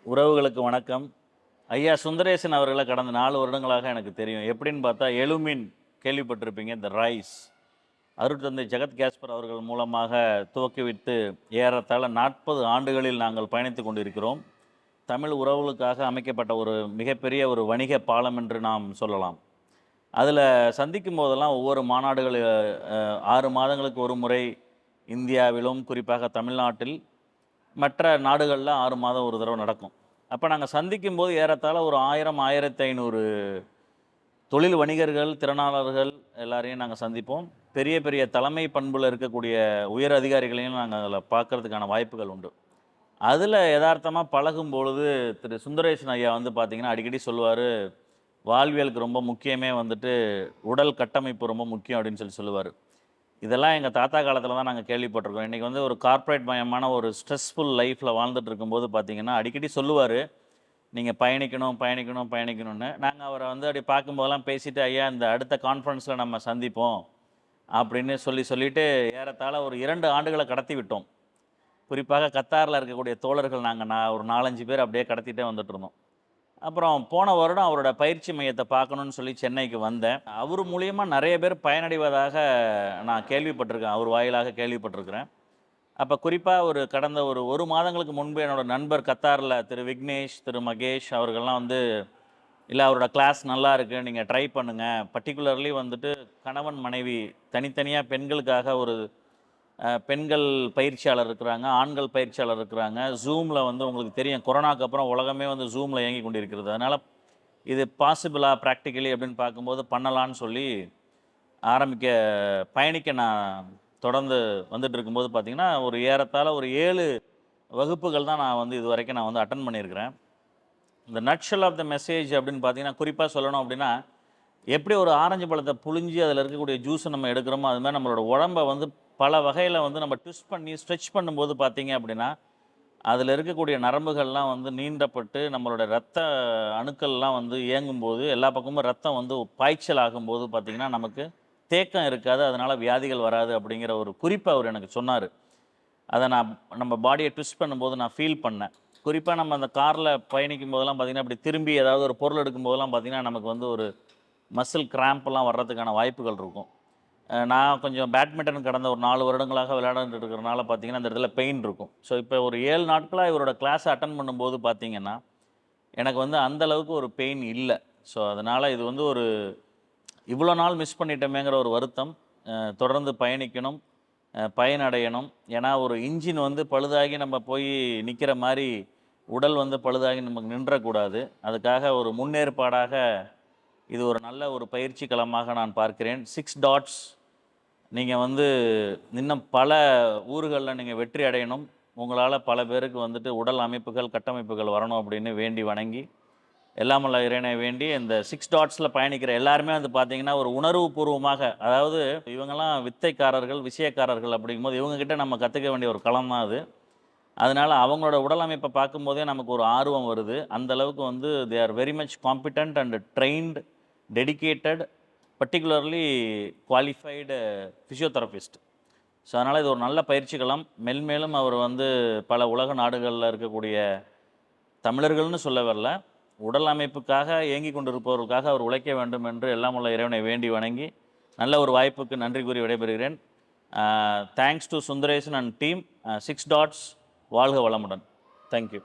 உறவுகளுக்கு வணக்கம். ஐயா சுந்தரேசன் அவர்கள கடந்த 4 வருடங்களாக எனக்கு தெரியும். எப்படின்னு பார்த்தா, எழுமின் கேள்விப்பட்டிருப்பீங்க. இந்த ரைஸ். அருட்தந்தை ஜெகத் கேஸ்பர் அவர்கள் மூலமாக துவக்கிவிட்டு ஏறத்தாழ 40 ஆண்டுகளில் நாங்கள் பயணித்துக் கொண்டிருக்கிறோம். தமிழ் உறவுகளுக்காக அமைக்கப்பட்ட ஒரு மிகப்பெரிய ஒரு வணிக பாலம் என்று நாம் சொல்லலாம். அதில சந்திக்கும் போதெல்லாம் ஒவ்வொரு மாநாடுகள் 6 மாதங்களுக்கு ஒரு முறை இந்தியாவிலும், குறிப்பாக தமிழ்நாட்டில், மற்ற நாடுகள்ல 6 மாதம் ஒரு தடவ நடக்கும். அப்ப நாங்க சந்திக்கும்போது ஏறத்தாழ ஒரு 1000, 1500 தொழில் வணிகர்கள், திறனாளர்கள் எல்லாரையும் நாங்க சந்திப்போம். பெரிய பெரிய தலைமை பண்புல இருக்கக்கூடிய உயர் அதிகாரிகளையும் நாங்க அதில பார்க்கறதுக்கான வாய்ப்புகள் உண்டு. அதில எதார்த்தமா பழகும்பொழுது திரு சுந்தரேசன் ஐயா வந்து பார்த்தீங்கன்னா, அடிக்கடி சொல்லுவாரு, "வாழ்வியலுக்கு ரொம்ப முக்கியமே வந்துட்டு உடல் கட்டமைப்பு ரொம்ப முக்கியம்." அப்படின்னு சொல்லுவாரு. இதெல்லாம் எங்க தாத்தா காலத்தில தான் நாங்க கேள்விப்பட்டுருக்கோம். இன்னைக்கு வந்து ஒரு கார்ப்பரேட் மயமான ஒரு ஸ்ட்ரெஸ்ஃபுல் லைஃப்ல வாழ்ந்துட்டு இருக்கும்போது பார்த்தீங்கன்னா, அடிக்கடி சொல்லுவாரு, "நீங்க பயணிக்கணும், பயணிக்கணும், பயணிக்கணும்னு." நாங்க அவர வந்து அப்படி பார்க்கும்போதெல்லாம் பேசிட்டு, "ஐயா இந்த அடுத்த கான்ஃபரன்ஸ்ல நம்ம சந்திப்போம்." அப்படின்னு சொல்லிட்டு ஏறத்தாழ ஒரு 2 ஆண்டுகள கடத்தி விட்டோம். குறிப்பாக கத்தார்ல இருக்கக்கூடிய தோழர்கள் நான் ஒரு 4, 5 பேர் அப்படியே கடத்திட்டே வந்துட்டுருந்தோம். அப்புறம் போன வருடம் அவரோட பயிற்சி மையத்த பார்க்கணும்னு சொல்லி சென்னைக்கு வந்தேன். அவரு மூலியமா நெறைய பேர் பயனடைவதாக நான் கேள்விப்பட்டிருக்கேன். அவர் வாயிலாக கேள்விப்பட்டிருக்கிறேன். அப்ப குறிப்பா கடந்த ஒரு 1 மாதங்களுக்கு முன்பு என்னோட நண்பர் கத்தார்ல திரு விக்னேஷ், திரு மகேஷ் அவர்கள்லாம் வந்து, "இல்ல அவரோட கிளாஸ் நல்லா இருக்கு. நீங்க ட்ரை பண்ணுங்க." பர்ட்டிகுலர்லி வந்துட்டு கணவன், மனைவி தனித்தனியா பெண்களுக்காக ஒரு பெண்கள் பயிற்சியாளர் இருக்கிறாங்க, ஆண்கள் பயிற்சியாளர் இருக்கிறாங்க. Zoomல வந்து உங்களுக்கு தெரியும் கொரோனாக்கு அப்புறம் உலகமே வந்து Zoomல இயங்கிக் கொண்டிருக்கிறது. அதனால இது பாசிபிளா பிராக்டிகலி அப்படின்னு பார்க்கும்போது பண்ணலான்னு சொல்லி ஆரம்பிக்க பயணிக்க நான் தொடர்ந்து வந்துட்டு இருக்கும்போது பார்த்தீங்கன்னா, ஒரு ஏறத்தாழ ஒரு 7 வகுப்புகள் தான் நான் வந்து இதுவரைக்கும் நான் வந்து அட்டெண்ட் பண்ணியிருக்கிறேன். இந்த நட்ஷல் ஆஃப் த மெசேஜ் அப்படின்னு பார்த்தீங்கன்னா, குறிப்பா சொல்லணும் அப்படின்னா, எப்படி ஒரு ஆரஞ்சு பழத்த புழிஞ்சு அதில இருக்கக்கூடிய ஜூஸ நம்ம எடுக்கிறோமோ, அது மாரி நம்மளோட உடம்ப வந்து பல வகையில வந்து நம்ம ட்விஸ்ட் பண்ணி, ஸ்ட்ரெச் பண்ணும்போது பார்த்தீங்க அப்படின்னா, அதில இருக்கக்கூடிய நரம்புகள்லாம் வந்து நீண்டப்பட்டு, நம்மளோட ரத்த அணுக்கள்லாம் வந்து இயங்கும்போது, எல்லா பக்கமும் ரத்தம் வந்து பாய்ச்சல் ஆகும்போது பார்த்தீங்கன்னா, நமக்கு தேக்கம் இருக்காது. அதனால வியாதிகள் வராது அப்படிங்கிற ஒரு குறிப்ப அவரு எனக்கு சொன்னாரு. அத நம்ம பாடிய ட்விஸ்ட் பண்ணும்போது நான் ஃபீல் பண்ணேன். குறிப்பா நம்ம அந்த கார்ல பயணிக்கும் போதெல்லாம் பார்த்தீங்கன்னா, இப்படி திரும்பி ஏதாவது ஒரு பொருள் எடுக்கும்போதெல்லாம் பார்த்தீங்கன்னா, நமக்கு வந்து ஒரு மசில் கிராம்ப்லாம் வர்றதுக்கான வாய்ப்புகள் இருக்கும். நான் கொஞ்சம் பேட்மிண்டன் கடந்த ஒரு 4 வருடங்களாக விளையாண்டுட்டு இருக்கிறனால பார்த்தீங்கன்னா, அந்த இடத்துல பெயின் இருக்கும். ஸோ, இப்போ ஒரு 7 நாட்களா இவரோட கிளாஸ அட்டெண்ட் பண்ணும்போது பார்த்தீங்கன்னா, எனக்கு வந்து அந்த அளவுக்கு ஒரு பெயின் இல்ல. ஸோ, அதனால இது வந்து ஒரு இவ்வளோ நாள் மிஸ் பண்ணிட்டோமேங்கிற ஒரு வருத்தம். தொடர்ந்து பயணிக்கணும், பயனடையணும். ஏன்னா, ஒரு இன்ஜின் வந்து பழுதாகி நம்ம போய் நிக்கிற மாரி, உடல் வந்து பழுதாகி நமக்கு நின்றக்கூடாது. அதுக்காக ஒரு முன்னேற்பாடாக இது ஒரு நல்ல ஒரு பயிற்சி களமாக நான் பார்க்கிறேன். 6 டாட்ஸ் நீங்க வந்து இன்னும் பல ஊர்கள்ல நீங்க வெற்றி அடையணும். உங்களால பல பேருக்கு வந்துட்டு உடல் அமைப்புகள், கட்டமைப்புகள் வரணும் அப்படின்னு வேண்டி வணங்கி, எல்லாம் வல்ல இறைவனை வேண்டி இந்த 6 டாட்ஸ்ல பயணிக்கிற எல்லாருமே வந்து பார்த்தீங்கன்னா, ஒரு உணர்வுபூர்வமாக அதாவது இவங்கலாம் வித்தைக்காரர்கள், விஷயக்காரர்கள் அப்படிங்கும்போது இவங்க கிட்ட நம்ம கத்துக்க வேண்டிய ஒரு களம் தான் அது. அதனால அவங்களோட உடல் அமைப்ப பார்க்கும்போதே நமக்கு ஒரு ஆர்வம் வருது. அந்த அளவுக்கு வந்து they are very much competent and trained, dedicated, particularly qualified physiotherapist. So, அதனால இது ஒரு நல்ல பயிற்சி களம். மென்மேலும் அவர் வந்து பல உலக நாடுகள்ல இருக்கக்கூடிய தமிழர்கள்னு சொல்ல வரல. உடல் அமைப்புக்காக ஏங்கிக் கொண்டிருப்பவர்களுக்காக அவர் உழைக்க வேண்டும் என்று எல்லாம் வல்ல இறைவனை வேண்டி வணங்கி, நல்ல ஒரு வாய்ப்புக்கு நன்றி கூறி விடைபெறுகிறேன். Thanks to Sundaresan and team. 6 dots வாழ்க வளமுடன். Thank you.